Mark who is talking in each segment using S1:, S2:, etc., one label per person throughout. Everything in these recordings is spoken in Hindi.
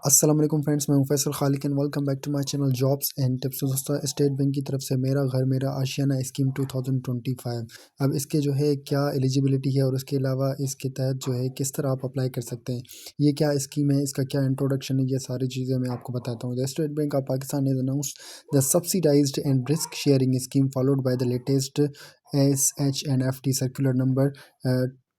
S1: अस्सलाम वालेकुम फ्रेंड्स, मैं हूं Faisal Khaliq and welcome back to my channel jobs and tips. तो दोस्तों, स्टेट बैंक की तरफ से मेरा घर मेरा आशियाना स्कीम 2025, अब इसके जो है क्या एलिजिबिलिटी है और उसके अलावा इसके तहत जो है किस तरह आप अप्लाई कर सकते हैं, ये क्या स्कीम है, इसका क्या इंट्रोडक्शन है, ये सारी चीज़ें मैं आपको बताता हूँ। The state bank of Pakistan is announce the subsidised and risk sharing scheme followed by the latest SHNFT circular number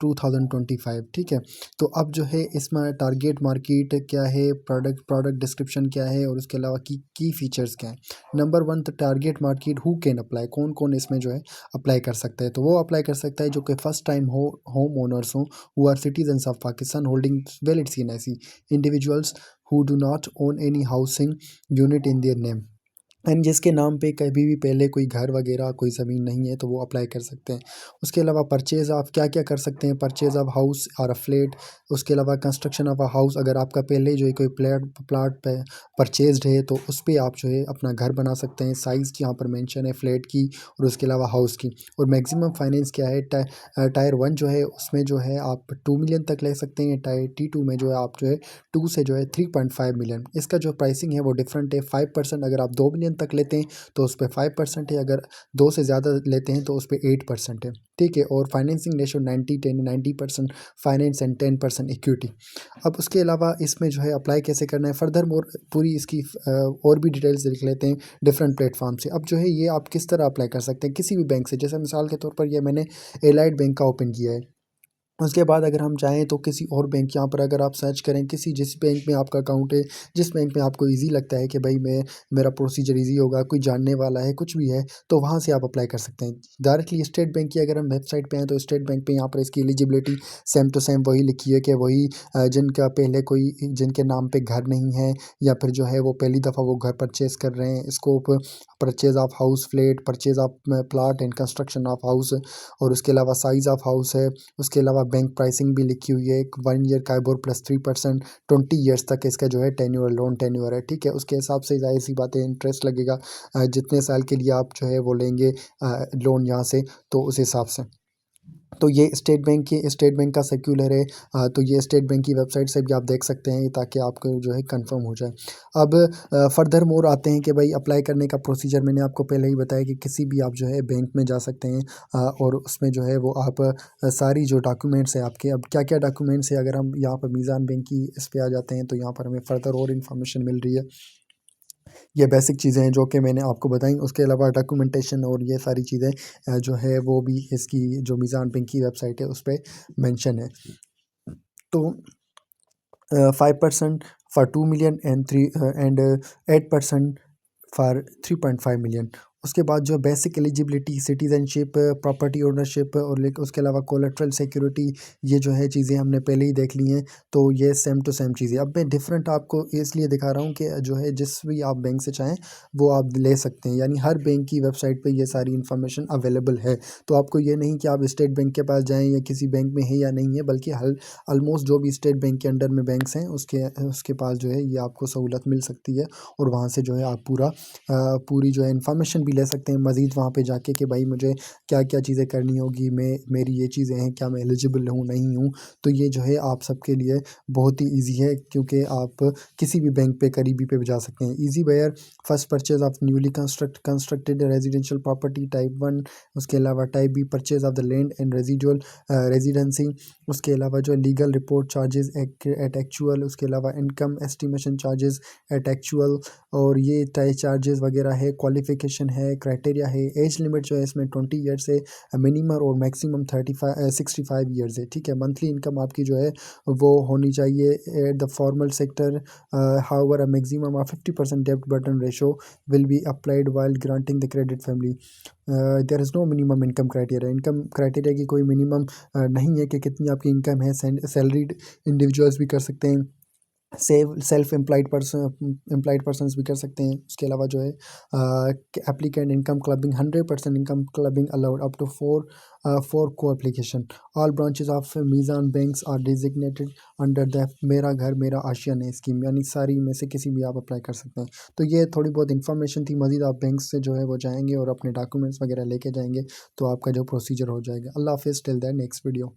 S1: 2025। ठीक है, तो अब जो है इसमें टारगेट मार्केट क्या है, प्रोडक्ट डिस्क्रिप्शन क्या है और उसके अलावा की फीचर्स क्या हैं। नंबर वन, तो target market who can apply, कौन कौन इसमें जो है अप्लाई कर सकता है। तो वो अप्लाई कर सकता है जो कि फर्स्ट टाइम होम ओनर्स हों, who are citizens of Pakistan holding valid CNIC, individuals who do not own any housing unit in their name, and जिसके नाम पे कभी भी पहले कोई घर वगैरह कोई ज़मीन नहीं है तो वो अप्लाई कर सकते हैं। उसके अलावा परचेज़ आप क्या क्या कर सकते हैं, परचेज़ ऑफ हाउस और अ फ्लैट। उसके अलावा कंस्ट्रक्शन ऑफ अ हाउस, अगर आपका पहले जो है कोई प्लाट पे परचेज्ड है तो उस पे आप जो है अपना घर बना सकते हैं। साइज़ यहाँ पर मेंशन है फ्लैट की और उसके अलावा हाउस की। और मैक्सिमम फाइनेंस क्या है, टायर 1 जो है उसमें जो है आप 2 मिलियन तक ले सकते हैं। टायर T2 में जो है आप जो है 2 से जो है 3.5 मिलियन। इसका जो प्राइसिंग है वो डिफरेंट है। 5%, अगर आप 2 मिलियन तक लेते हैं तो उस पर 5% है, अगर 2 से ज़्यादा लेते हैं तो उस पर 8% है। ठीक है, और financing ratio 90% finance and 10% equity. अब उसके अलावा इसमें जो है अप्लाई कैसे करना है, फर्दर मोर पूरी इसकी और भी डिटेल्स लिख लेते हैं डिफरेंट प्लेटफॉर्म से। अब जो है ये आप किस तरह अप्लाई कर सकते हैं किसी भी बैंक से, जैसे मिसाल के तौर पर ये मैंने एलाइड बैंक का ओपन किया है। उसके बाद अगर हम चाहें तो किसी और बैंक, यहाँ पर अगर आप सर्च करें किसी जिस बैंक में आपका अकाउंट है, जिस बैंक में आपको इजी लगता है कि भाई मेरा प्रोसीजर इजी होगा, कोई जानने वाला है, कुछ भी है, तो वहाँ से आप अप्लाई कर सकते हैं डायरेक्टली। स्टेट बैंक की अगर हम वेबसाइट पे हैं तो स्टेट बैंक पे यहाँ पर इसकी एलिजिबिलिटी सेम टू सेम वही लिखी है कि वही जिनका पहले कोई जिनके नाम पे घर नहीं है या फिर जो है वो पहली दफ़ा वो घर परचेज़ कर रहे हैं, scope purchase of house, flat, purchase of plot and construction of house, और उसके अलावा साइज़ ऑफ हाउस है। उसके अलावा बैंक प्राइसिंग भी लिखी हुई है, 1 ईयर काइबोर प्लस 3%, 20 ईयर्स तक इसका जो है टेन्योर लोन टेन्योर है। ठीक है, उसके हिसाब से जाहिर सी बात है इंटरेस्ट लगेगा जितने साल के लिए आप जो है वो लेंगे लोन यहाँ से, तो उस हिसाब से। तो ये स्टेट बैंक का सर्क्यूलर है। तो ये स्टेट बैंक की वेबसाइट से भी आप देख सकते हैं ताकि आपको जो है कंफर्म हो जाए। अब फर्दर मोर आते हैं कि भाई अप्लाई करने का प्रोसीजर मैंने आपको पहले ही बताया कि किसी भी आप जो है बैंक में जा सकते हैं और उसमें जो है वो आप सारी जो डॉक्यूमेंट्स है आपके, अब क्या क्या डॉक्यूमेंट्स है, अगर हम यहाँ पर मीज़ान बैंक की इस पे आ जाते हैं तो यहाँ पर हमें फर्दर और इन्फॉर्मेशन मिल रही है। ये बेसिक चीज़ें हैं जो कि मैंने आपको बताई। उसके अलावा डॉक्यूमेंटेशन और ये सारी चीज़ें जो है वो भी इसकी जो मीज़ान बैंक की वेबसाइट है उस पे मेंशन है। तो 5% for 2 million and 8% for 3.5 million. उसके बाद जो basic eligibility, citizenship, property ownership और उसके अलावा कोलेट्रल सिक्योरिटी, ये जो है चीज़ें हमने पहले ही देख ली हैं। तो ये सेम टू सेम चीज़ें अब मैं डिफरेंट आपको इसलिए दिखा रहा हूँ कि जो है जिस भी आप बैंक से चाहें वो आप ले सकते हैं, यानी हर बैंक की वेबसाइट पे ये सारी इन्फॉर्मेशन अवेलेबल है। तो आपको ये नहीं कि आप स्टेट बैंक के पास जाएँ या किसी बैंक में है या नहीं है, बल्कि हर ऑलमोस्ट जो भी स्टेट बैंक के अंडर में बैंक्स हैं उसके पास जो है ये आपको सहूलत मिल सकती है और वहाँ से जो है आप पूरी जो है इन्फॉर्मेशन भी ले सकते हैं मज़ीद वहाँ पे जाके कि भाई मुझे क्या क्या चीज़ें करनी होगी, मेरी ये चीज़ें हैं, क्या मैं एलिजिबल हूँ नहीं हूँ। तो ये जो है आप सबके लिए बहुत ही ईजी है क्योंकि आप किसी भी बैंक पे करीबी पे भी जा सकते हैं। Easy where, first purchase of newly constructed residential property type 1। उसके अलावा type B, purchase of the land and residual residency. उसके अलावा जो legal report charges at actual, उसके अलावा income estimation charges at actual, और ये टाई चार्जेस वगैरह है। क्वालिफिकेशन है, क्राइटेरिया है, एज लिमिट जो है इसमें 20 ईयर्स है, मिनिमम और मैक्सिमम 65 ईयर्स है। ठीक है, मंथली इनकम आपकी जो है वो होनी चाहिए at the formal sector. However a maximum of 50% डेब्ट burden ratio will be applied while granting the credit family. There is no minimum income criteria, income criteria की कोई मिनिमम नहीं है कि कितनी आपकी इनकम है। सैलरीड इंडिविजुअल्स भी कर सकते हैं, सेल्फ एम्प्लॉयड पर्सन्स भी कर सकते हैं। उसके अलावा जो है applicant income clubbing 100% income clubbing allowed up to four को application. All branches of Meezan banks are designated under the Mera Ghar मेरा आशियाना स्कीम, यानी सारी में से किसी भी आप अप्लाई कर सकते हैं। तो ये थोड़ी बहुत इन्फॉर्मेशन थी। मज़ीद आप बैंक से जो है वो जाएंगे और अपने डॉक्यूमेंट्स वगैरह लेके जाएंगे तो आपका जो प्रोसीजर हो जाएगा। अल्लाह हाफिज़, टिल दैट नेक्स्ट वीडियो।